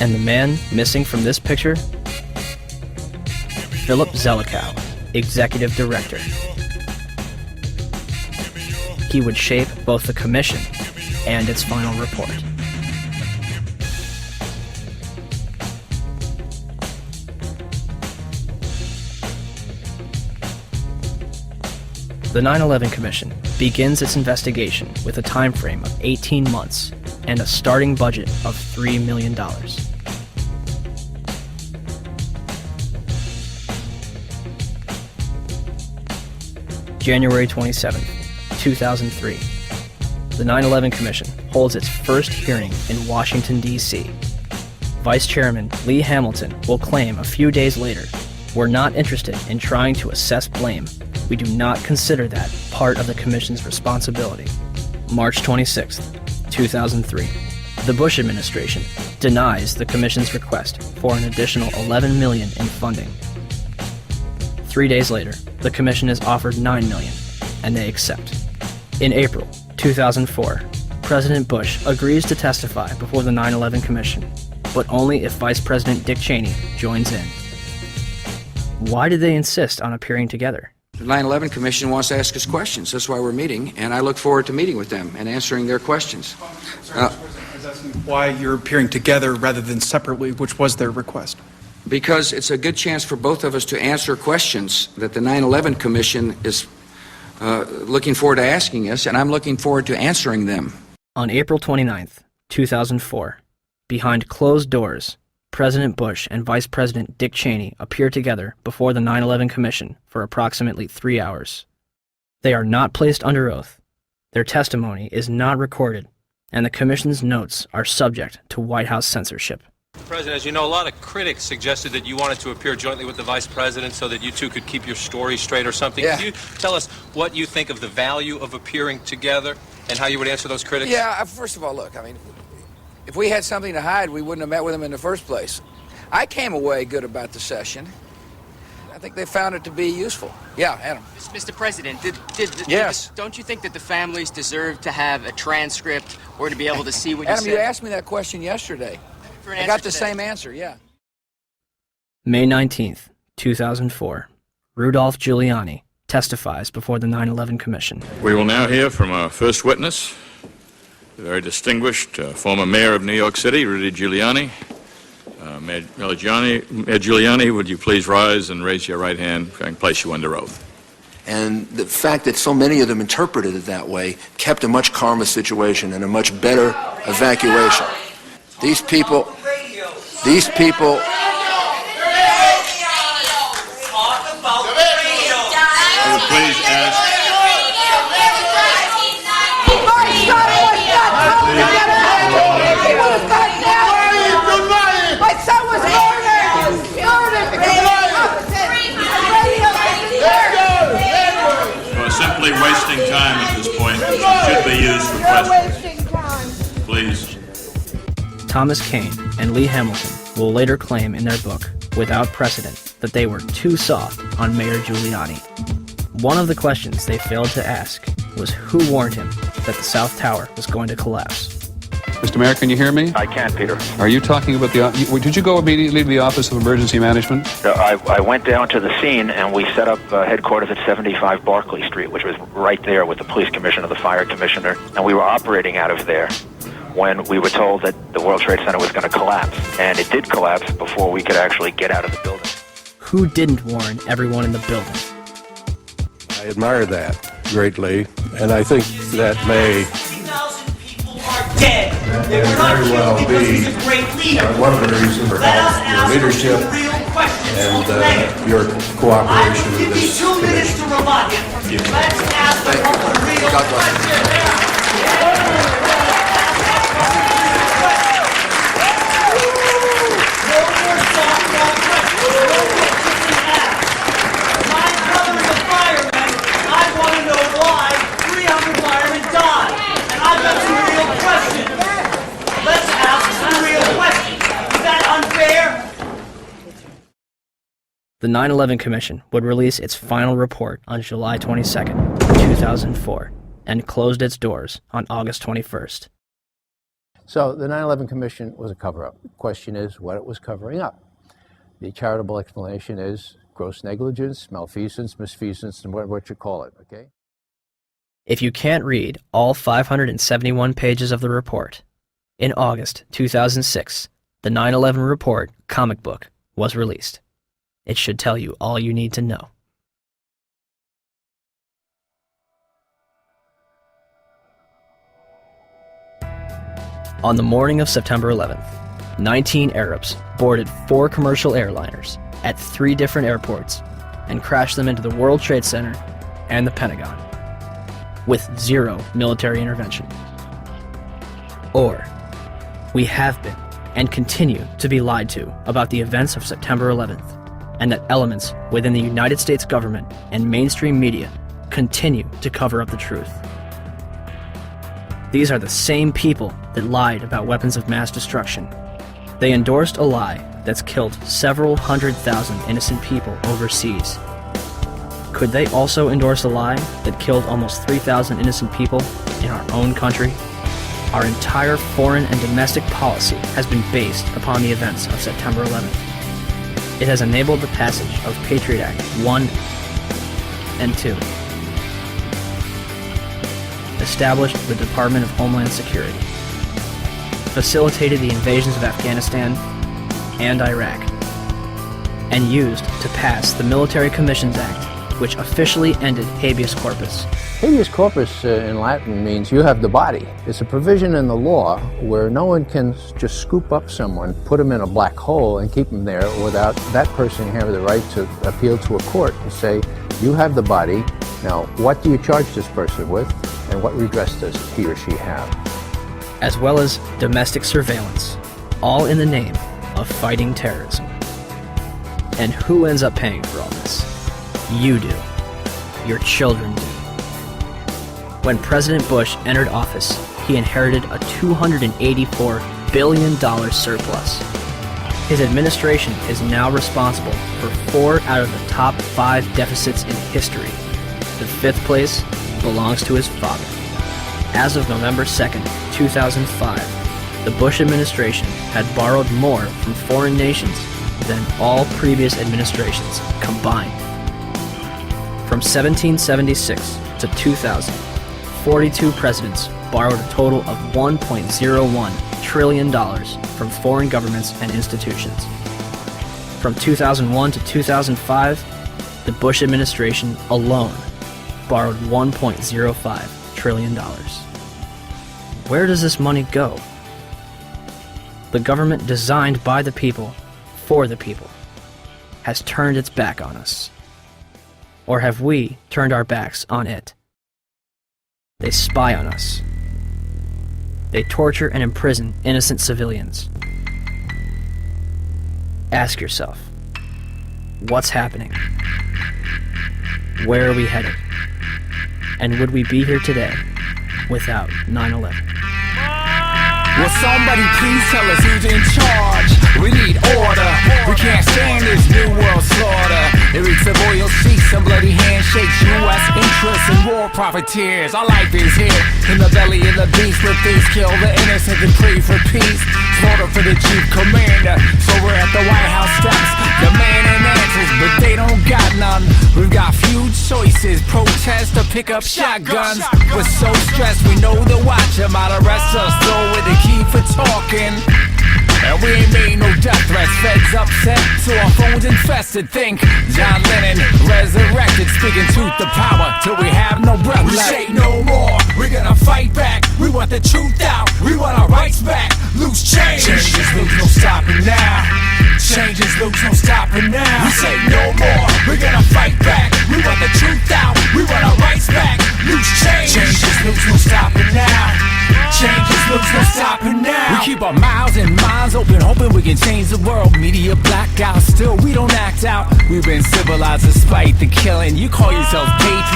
And the man missing from this picture? Philip Zelikow, Executive Director. He would shape both the commission and its final report. The 9/11 Commission begins its investigation with a time frame of 18 months and a starting budget of $3 million. January 27, 2003. The 9/11 Commission holds its first hearing in Washington, D.C. Vice Chairman Lee Hamilton will claim a few days later, "We're not interested in trying to assess blame. We do not consider that part of the Commission's responsibility." March 26, 2003. The Bush administration denies the Commission's request for an additional $11 million in funding. 3 days later, the Commission is offered $9 million, and they accept. In April 2004, President Bush agrees to testify before the 9/11 Commission, but only if Vice President Dick Cheney joins in. Why did they insist on appearing together? The 9/11 Commission wants to ask us questions. That's why we're meeting, and I look forward to meeting with them and answering their questions. I was asking why you're appearing together rather than separately, which was their request. Because it's a good chance for both of us to answer questions that the 9/11 Commission is looking forward to asking us, and I'm looking forward to answering them. On April 29, 2004, behind closed doors, President Bush and Vice President Dick Cheney appear together before the 9/11 Commission for approximately 3 hours. They are not placed under oath, their testimony is not recorded, and the Commission's notes are subject to White House censorship. President, as you know, a lot of critics suggested that you wanted to appear jointly with the Vice President so that you two could keep your story straight or something. Yeah. Could you tell us what you think of the value of appearing together and how you would answer those critics? Yeah, first of all, look, I mean, if we had something to hide, we wouldn't have met with them in the first place. I came away good about the session. I think they found it to be useful. Yeah, Adam. Mr. President, Yes. don't you think that the families deserve to have a transcript or to be able to see what Adam, you you said? asked me that question yesterday. For an I answer got the today. same answer, yeah. May 19, 2004, Rudolph Giuliani testifies before the 9/11 Commission. We will now hear from our first witness, the very distinguished former mayor of New York City, Rudy Giuliani. Mayor Giuliani, would you please rise and raise your right hand so I can place you under oath? And the fact that so many of them interpreted it that way kept a much calmer situation and a much better evacuation. These people, I would please ask. My son was murdered! You are simply wasting time at this point, which should be used for questions. Please. Thomas Kane and Lee Hamilton will later claim in their book, Without Precedent, that they were too soft on Mayor Giuliani. One of the questions they failed to ask was who warned him that the South Tower was going to collapse. Mr. Mayor, can you hear me? I can, Peter. Are you talking about did you go immediately to the Office of Emergency Management? I went down to the scene and we set up headquarters at 75 Barclay Street, which was right there with the police commissioner, the fire commissioner, and we were operating out of there when we were told that the World Trade Center was going to collapse. And it did collapse before we could actually get out of the building. Who didn't warn everyone in the building? I admire that greatly, and I think that may very well be one of the reasons for your leadership and your cooperation with this commission. Let's ask the public real questions. The 9/11 Commission would release its final report on July 22, 2004, and closed its doors on August 21st. So the 9/11 Commission was a cover-up. The question is what it was covering up. The charitable explanation is gross negligence, malfeasance, misfeasance, and what you call it, okay? If you can't read all 571 pages of the report, in August 2006, the 9/11 Report comic book was released. It should tell you all you need to know. On the morning of September 11th, 19 Arabs boarded 4 commercial airliners at 3 different airports and crashed them into the World Trade Center and the Pentagon, with 0 military intervention. Or, we have been and continue to be lied to about the events of September 11th, and that elements within the United States government and mainstream media continue to cover up the truth. These are the same people that lied about weapons of mass destruction. They endorsed a lie that's killed several 100,000 innocent people overseas. Could they also endorse a lie that killed almost 3,000 innocent people in our own country? Our entire foreign and domestic policy has been based upon the events of September 11th. It has enabled the passage of Patriot Act 1 and 2, established the Department of Homeland Security, facilitated the invasions of Afghanistan and Iraq, and used to pass the Military Commissions Act, which officially ended habeas corpus. Habeas corpus in Latin means you have the body. It's a provision in the law where no one can just scoop up someone, put them in a black hole, and keep them there without that person having the right to appeal to a court and say, you have the body, now what do you charge this person with, and what redress does he or she have? As well as domestic surveillance, all in the name of fighting terrorism. And who ends up paying for all this? You do. Your children do. When President Bush entered office, he inherited a $284 billion surplus. His administration is now responsible for 4 out of the top 5 deficits in history. The 5th place belongs to his father. As of November 2nd, 2005, the Bush administration had borrowed more from foreign nations than all previous administrations combined. From 1776 to 2000, 42 presidents borrowed a total of $1.01 trillion from foreign governments and institutions. From 2001 to 2005, the Bush administration alone borrowed $1.05 trillion. Where does this money go? The government designed by the people, for the people, has turned its back on us. Or have we turned our backs on it? They spy on us. They torture and imprison innocent civilians. Ask yourself, what's happening? Where are we headed? And would we be here today without 9/11? Will somebody please tell us who's in charge? We need order. We can't stand this new world slaughter. It reeks of oil seats and bloody handshakes. U.S. interests and war profiteers. Our life is here in the belly of the beast. Where thieves kill the innocent and pray for peace. Slaughter for the chief commander. So we're at the White House steps demanding answers, but they don't got none. We've got few choices. Protest or pick up shotguns. We're so stressed we know the watch them out arrest us. Throw with the key for talking. And we ain't made no death threats. Feds upset, so our phones infested. Think John Lennon resurrected, speaking truth to power till we have no breath left. We say no more, we're gonna fight back. We want the truth out, we want our rights back. Loose change, change is loose, no stopping now. Change is loose, no stopping now. We say no more, we're gonna fight back. We want the truth out, we want our rights back. Loose change, change is loose, no stopping now. Change is loose, no stopping now. We keep our mouths and minds open, hoping we can change the world. Media blacked out, still we don't act out. We've been civilized despite the killing. You call yourselves patriots.